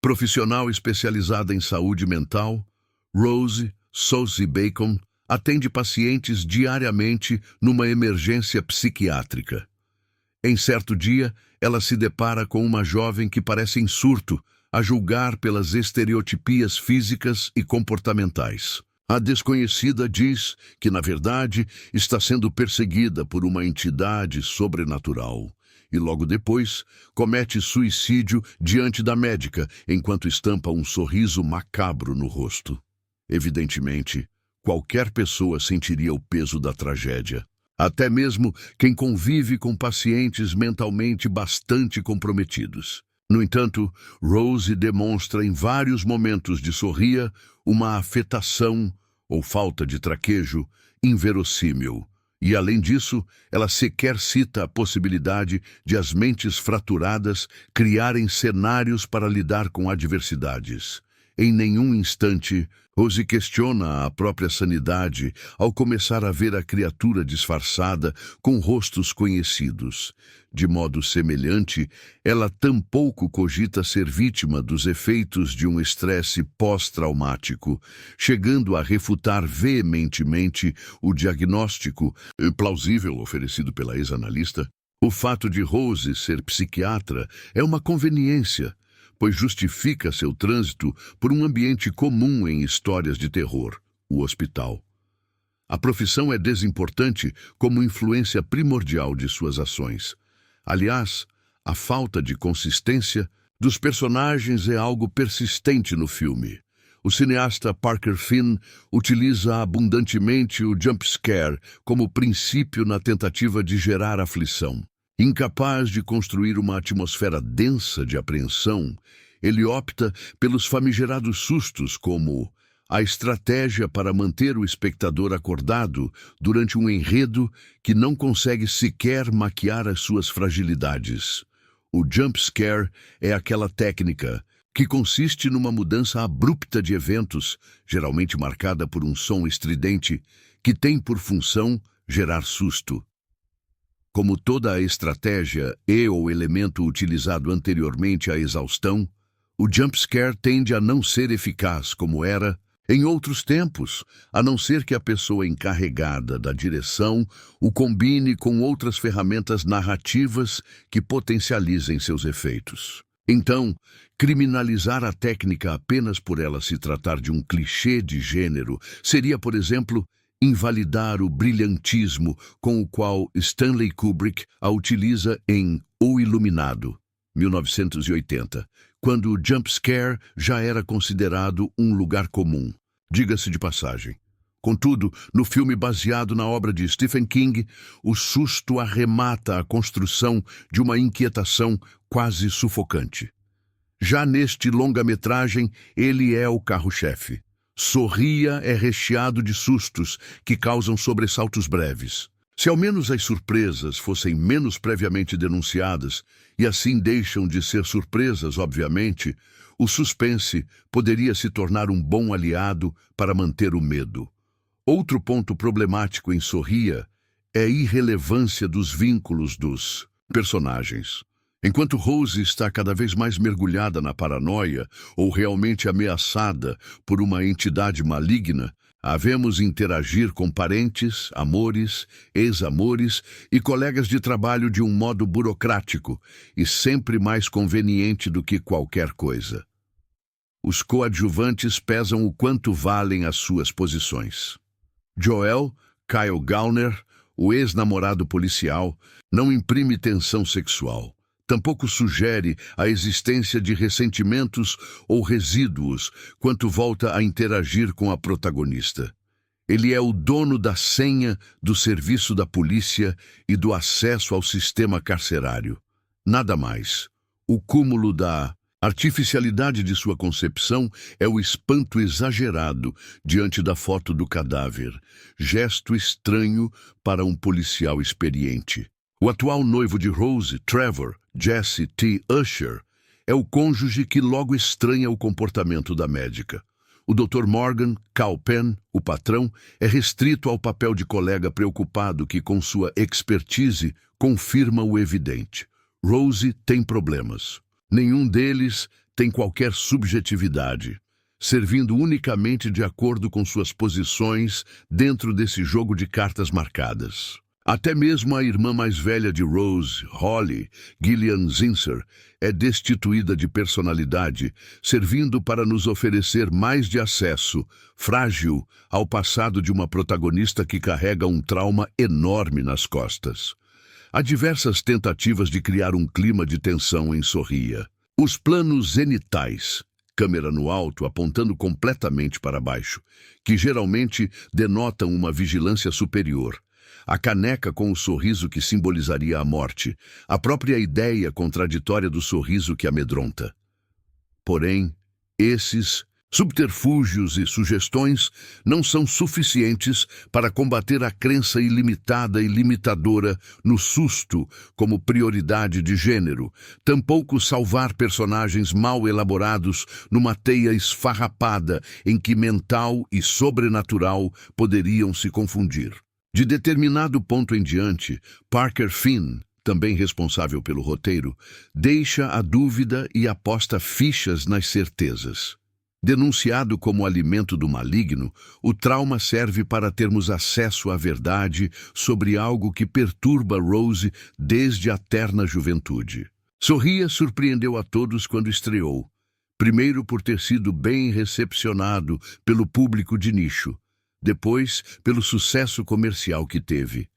Profissional especializada em saúde mental, Rose Sosie Bacon atende pacientes diariamente numa emergência psiquiátrica. Em certo dia, ela se depara com uma jovem que parece em surto, a julgar pelas estereotipias físicas e comportamentais. A desconhecida diz que, na verdade, está sendo perseguida por uma entidade sobrenatural. E logo depois, comete suicídio diante da médica, enquanto estampa um sorriso macabro no rosto. Evidentemente, qualquer pessoa sentiria o peso da tragédia. Até mesmo quem convive com pacientes mentalmente bastante comprometidos. No entanto, Rose demonstra em vários momentos de Sorria uma afetação ou falta de traquejo inverossímil. E, além disso, ela sequer cita a possibilidade de as mentes fraturadas criarem cenários para lidar com adversidades. Em nenhum instante, Rose questiona a própria sanidade ao começar a ver a criatura disfarçada com rostos conhecidos. De modo semelhante, ela tampouco cogita ser vítima dos efeitos de um estresse pós-traumático, chegando a refutar veementemente o diagnóstico plausível oferecido pela ex-analista. O fato de Rose ser psiquiatra é uma conveniência, pois justifica seu trânsito por um ambiente comum em histórias de terror, o hospital. A profissão é desimportante como influência primordial de suas ações. Aliás, a falta de consistência dos personagens é algo persistente no filme. O cineasta Parker Finn utiliza abundantemente o jump scare como princípio na tentativa de gerar aflição. Incapaz de construir uma atmosfera densa de apreensão, ele opta pelos famigerados sustos como a estratégia para manter o espectador acordado durante um enredo que não consegue sequer maquiar as suas fragilidades. O jump scare é aquela técnica que consiste numa mudança abrupta de eventos, geralmente marcada por um som estridente, que tem por função gerar susto. Como toda a estratégia ou elemento utilizado anteriormente à exaustão, o jump scare tende a não ser eficaz como era em outros tempos, a não ser que a pessoa encarregada da direção o combine com outras ferramentas narrativas que potencializem seus efeitos. Então, criminalizar a técnica apenas por ela se tratar de um clichê de gênero seria, por exemplo, invalidar o brilhantismo com o qual Stanley Kubrick a utiliza em O Iluminado, 1980, quando o jump scare já era considerado um lugar comum, diga-se de passagem. Contudo, no filme baseado na obra de Stephen King, o susto arremata a construção de uma inquietação quase sufocante. Já neste longa-metragem, ele é o carro-chefe. Sorria é recheado de sustos que causam sobressaltos breves. Se ao menos as surpresas fossem menos previamente denunciadas, e assim deixam de ser surpresas, obviamente, o suspense poderia se tornar um bom aliado para manter o medo. Outro ponto problemático em Sorria é a irrelevância dos vínculos dos personagens. Enquanto Rose está cada vez mais mergulhada na paranoia ou realmente ameaçada por uma entidade maligna, a vemos interagir com parentes, amores, ex-amores e colegas de trabalho de um modo burocrático e sempre mais conveniente do que qualquer coisa. Os coadjuvantes pesam o quanto valem as suas posições. Joel, Kyle Gallner, o ex-namorado policial, não imprime tensão sexual. Tampouco sugere a existência de ressentimentos ou resíduos quanto volta a interagir com a protagonista. Ele é o dono da senha do serviço da polícia e do acesso ao sistema carcerário. Nada mais. O cúmulo da artificialidade de sua concepção é o espanto exagerado diante da foto do cadáver, gesto estranho para um policial experiente. O atual noivo de Rose, Trevor, Jesse T. Usher, é o cônjuge que logo estranha o comportamento da médica. O Dr. Morgan, Kal Penn, o patrão, é restrito ao papel de colega preocupado que, com sua expertise, confirma o evidente. Rose tem problemas. Nenhum deles tem qualquer subjetividade, servindo unicamente de acordo com suas posições dentro desse jogo de cartas marcadas. Até mesmo a irmã mais velha de Rose, Holly, Gillian Zinsser, é destituída de personalidade, servindo para nos oferecer mais de acesso, frágil, ao passado de uma protagonista que carrega um trauma enorme nas costas. Há diversas tentativas de criar um clima de tensão em Sorria. Os planos zenitais, câmera no alto apontando completamente para baixo, que geralmente denotam uma vigilância superior. A caneca com o sorriso que simbolizaria a morte, a própria ideia contraditória do sorriso que amedronta. Porém, esses subterfúgios e sugestões não são suficientes para combater a crença ilimitada e limitadora no susto como prioridade de gênero, tampouco salvar personagens mal elaborados numa teia esfarrapada em que mental e sobrenatural poderiam se confundir. De determinado ponto em diante, Parker Finn, também responsável pelo roteiro, deixa a dúvida e aposta fichas nas certezas. Denunciado como alimento do maligno, o trauma serve para termos acesso à verdade sobre algo que perturba Rose desde a terna juventude. Sorria surpreendeu a todos quando estreou, primeiro por ter sido bem recepcionado pelo público de nicho, depois pelo sucesso comercial que teve.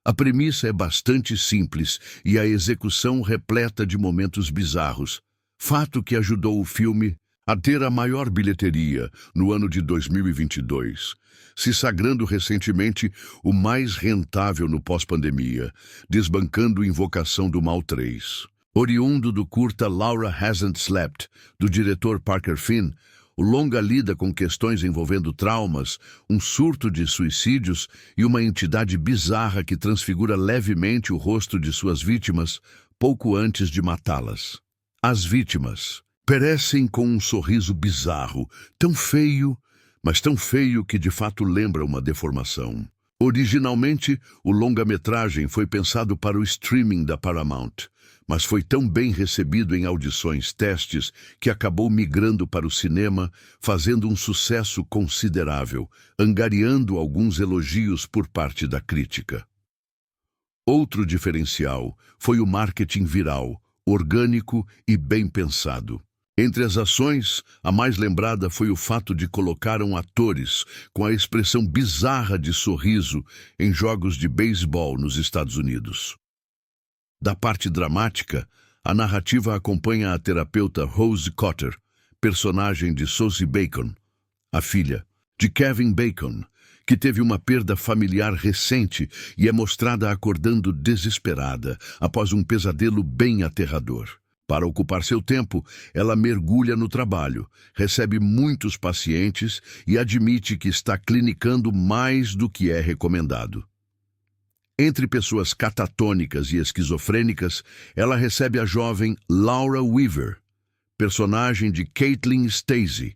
A premissa é bastante simples e a execução repleta de momentos bizarros, fato que ajudou o filme a ter a maior bilheteria no ano de 2022, se sagrando recentemente o mais rentável no pós-pandemia, desbancando Invocação do Mal 3. Oriundo do curta Laura Hasn't Slept, do diretor Parker Finn, o longa lida com questões envolvendo traumas, um surto de suicídios e uma entidade bizarra que transfigura levemente o rosto de suas vítimas pouco antes de matá-las. As vítimas perecem com um sorriso bizarro, tão feio, mas tão feio que de fato lembra uma deformação. Originalmente, o longa-metragem foi pensado para o streaming da Paramount, mas foi tão bem recebido em audições testes que acabou migrando para o cinema, fazendo um sucesso considerável, angariando alguns elogios por parte da crítica. Outro diferencial foi o marketing viral, orgânico e bem pensado. Entre as ações, a mais lembrada foi o fato de colocaram atores com a expressão bizarra de sorriso em jogos de beisebol nos Estados Unidos. Da parte dramática, a narrativa acompanha a terapeuta Rose Cotter, personagem de Sosie Bacon, a filha de Kevin Bacon, que teve uma perda familiar recente e é mostrada acordando desesperada após um pesadelo bem aterrador. Para ocupar seu tempo, ela mergulha no trabalho, recebe muitos pacientes e admite que está clinicando mais do que é recomendado. Entre pessoas catatônicas e esquizofrênicas, ela recebe a jovem Laura Weaver, personagem de Caitlin Stasey,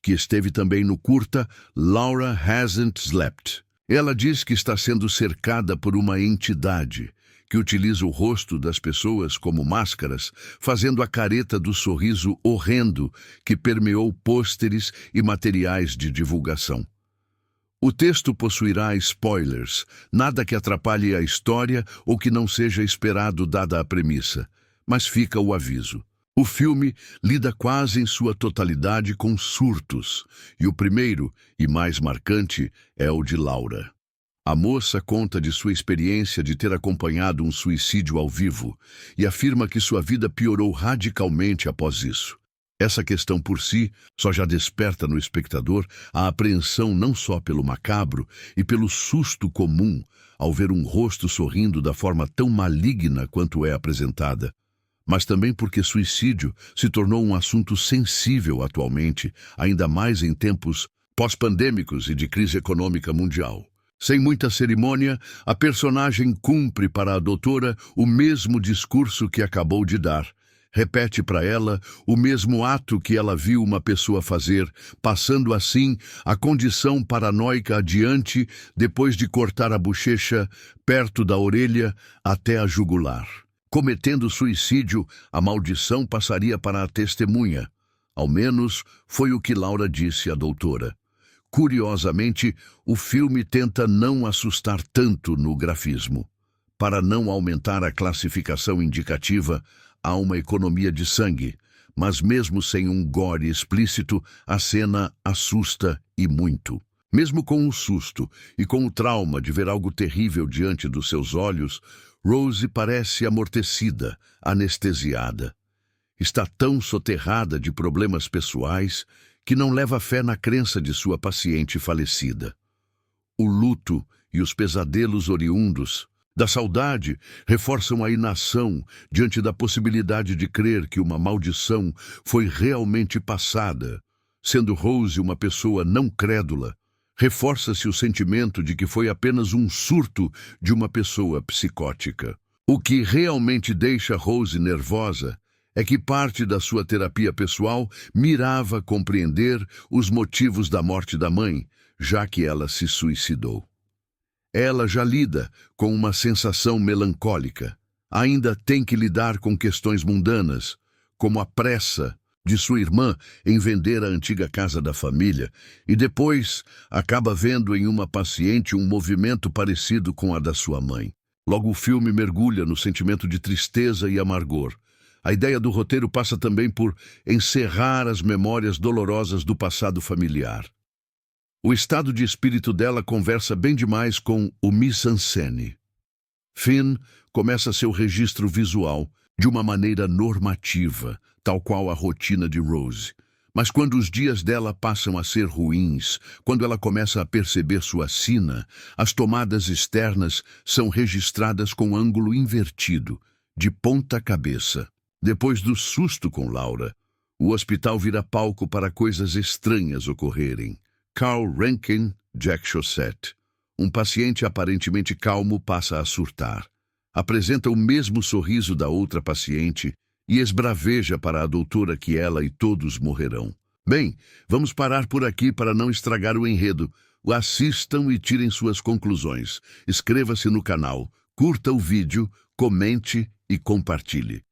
que esteve também no curta Laura Hasn't Slept. Ela diz que está sendo cercada por uma entidade que utiliza o rosto das pessoas como máscaras, fazendo a careta do sorriso horrendo que permeou pôsteres e materiais de divulgação. O texto possuirá spoilers, nada que atrapalhe a história ou que não seja esperado dada a premissa, mas fica o aviso. O filme lida quase em sua totalidade com surtos, e o primeiro, e mais marcante, é o de Laura. A moça conta de sua experiência de ter acompanhado um suicídio ao vivo e afirma que sua vida piorou radicalmente após isso. Essa questão por si só já desperta no espectador a apreensão não só pelo macabro e pelo susto comum ao ver um rosto sorrindo da forma tão maligna quanto é apresentada, mas também porque suicídio se tornou um assunto sensível atualmente, ainda mais em tempos pós-pandêmicos e de crise econômica mundial. Sem muita cerimônia, a personagem cumpre para a doutora o mesmo discurso que acabou de dar. Repete para ela o mesmo ato que ela viu uma pessoa fazer, passando assim a condição paranoica adiante depois de cortar a bochecha perto da orelha até a jugular. Cometendo suicídio, a maldição passaria para a testemunha, Ao menos foi o que Laura disse à doutora. Curiosamente, o filme tenta não assustar tanto no grafismo. Para não aumentar a classificação indicativa, há uma economia de sangue, mas mesmo sem um gore explícito, a cena assusta e muito. Mesmo com o susto e com o trauma de ver algo terrível diante dos seus olhos, Rose parece amortecida, anestesiada. Está tão soterrada de problemas pessoais que não leva fé na crença de sua paciente falecida. O luto e os pesadelos oriundos da saudade reforçam a inação diante da possibilidade de crer que uma maldição foi realmente passada. Sendo Rose uma pessoa não crédula, reforça-se o sentimento de que foi apenas um surto de uma pessoa psicótica. O que realmente deixa Rose nervosa é que parte da sua terapia pessoal mirava compreender os motivos da morte da mãe, já que ela se suicidou. Ela já lida com uma sensação melancólica. Ainda tem que lidar com questões mundanas, como a pressa de sua irmã em vender a antiga casa da família, e depois acaba vendo em uma paciente um movimento parecido com a da sua mãe. Logo o filme mergulha no sentimento de tristeza e amargor. A ideia do roteiro passa também por encerrar as memórias dolorosas do passado familiar. O estado de espírito dela conversa bem demais com o mise-en-scène. Finn começa seu registro visual de uma maneira normativa, tal qual a rotina de Rose. Mas quando os dias dela passam a ser ruins, quando ela começa a perceber sua sina, as tomadas externas são registradas com ângulo invertido, de ponta cabeça. Depois do susto com Laura, o hospital vira palco para coisas estranhas ocorrerem. Carl Rankin, Jack Chaussette. Um paciente aparentemente calmo passa a surtar. Apresenta o mesmo sorriso da outra paciente e esbraveja para a doutora que ela e todos morrerão. Bem, vamos parar por aqui para não estragar o enredo. Assistam e tirem suas conclusões. Inscreva-se no canal, curta o vídeo, comente e compartilhe.